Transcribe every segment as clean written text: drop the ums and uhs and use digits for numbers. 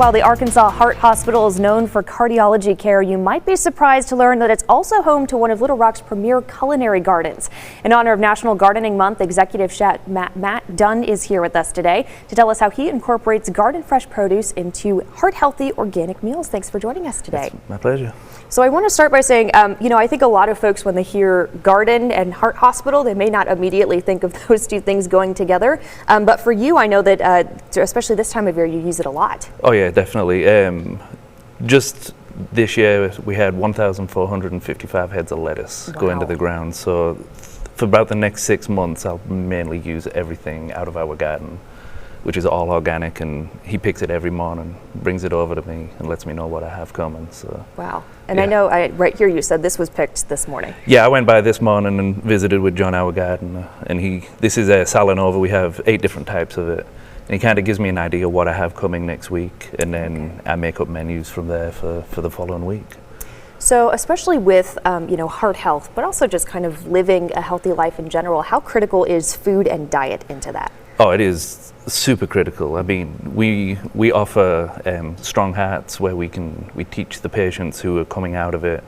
while the Arkansas Heart Hospital is known for cardiology care, you might be surprised to learn that it's also home to one of Little Rock's premier culinary gardens. In honor of National Gardening Month, Executive Chef Matt Dunn is here with us today to tell us how he incorporates garden fresh produce into heart-healthy organic meals. Thanks for joining us today. It's my pleasure. So I want to start by saying, I think a lot of folks, when they hear garden and heart hospital, they may not immediately think of those two things going together. But for you, I know that, especially this time of year, you use it a lot. Oh yeah, definitely. Just this year, we had 1,455 heads of lettuce go into the ground. So for about the next 6 months, I'll mainly use everything out of our garden, which is all organic, and he picks it every morning, brings it over to me, and lets me know what I have coming. So wow. And yeah. I know right here you said this was picked this morning. Yeah, I went by this morning and visited with John, our gardener, and this is a Salanova. We have 8 different types of it, and he kind of gives me an idea of what I have coming next week, and then I make up menus from there for the following week. So especially with heart health, but also just kind of living a healthy life in general, how critical is food and diet into that? Oh, it is super critical. I mean, we offer strong hearts where we teach the patients who are coming out of it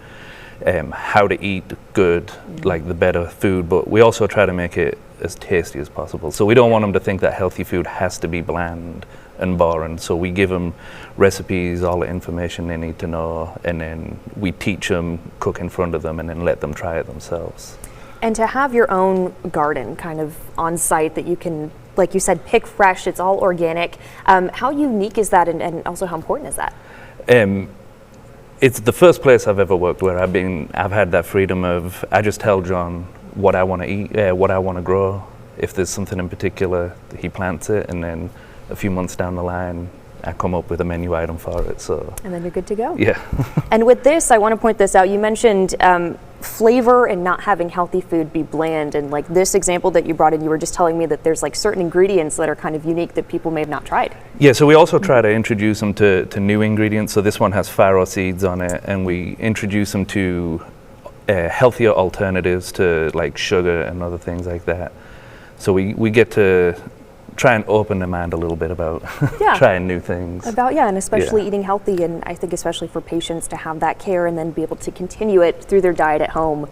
how to eat good, like the better food, but we also try to make it as tasty as possible. So we don't want them to think that healthy food has to be bland and boring. So we give them recipes, all the information they need to know, and then we teach them, cook in front of them, and then let them try it themselves. And to have your own garden kind of on site that you can, like you said, pick fresh, it's all organic. How unique is that, and also how important is that? It's the first place I've ever worked where I've had that freedom of, I just tell John what I want to eat, what I want to grow. If there's something in particular, he plants it, and then a few months down the line, I come up with a menu item for it. So. And then you're good to go. Yeah. And with this, I want to point this out. You mentioned flavor and not having healthy food be bland. And like this example that you brought in, you were just telling me that there's like certain ingredients that are kind of unique that people may have not tried. Yeah, so we also try to introduce them to new ingredients. So this one has farro seeds on it, and we introduce them to healthier alternatives to like sugar and other things like that. So we get to try and open their mind a little bit about trying new things. And especially eating healthy, and I think especially for patients to have that care and then be able to continue it through their diet at home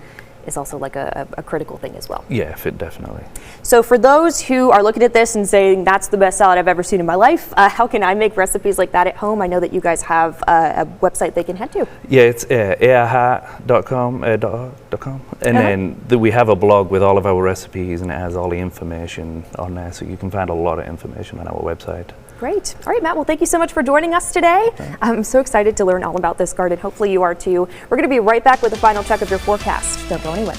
is also like a critical thing as well. Yeah, definitely. So for those who are looking at this and saying, that's the best salad I've ever seen in my life, how can I make recipes like that at home? I know that you guys have a website they can head to. Yeah, it's arheart.com, and then we have a blog with all of our recipes, and it has all the information on there, so you can find a lot of information on our website. Great. All right, Matt, well, thank you so much for joining us today. I'm so excited to learn all about this garden. Hopefully you are too. We're going to be right back with a final check of your forecast. Don't go anywhere.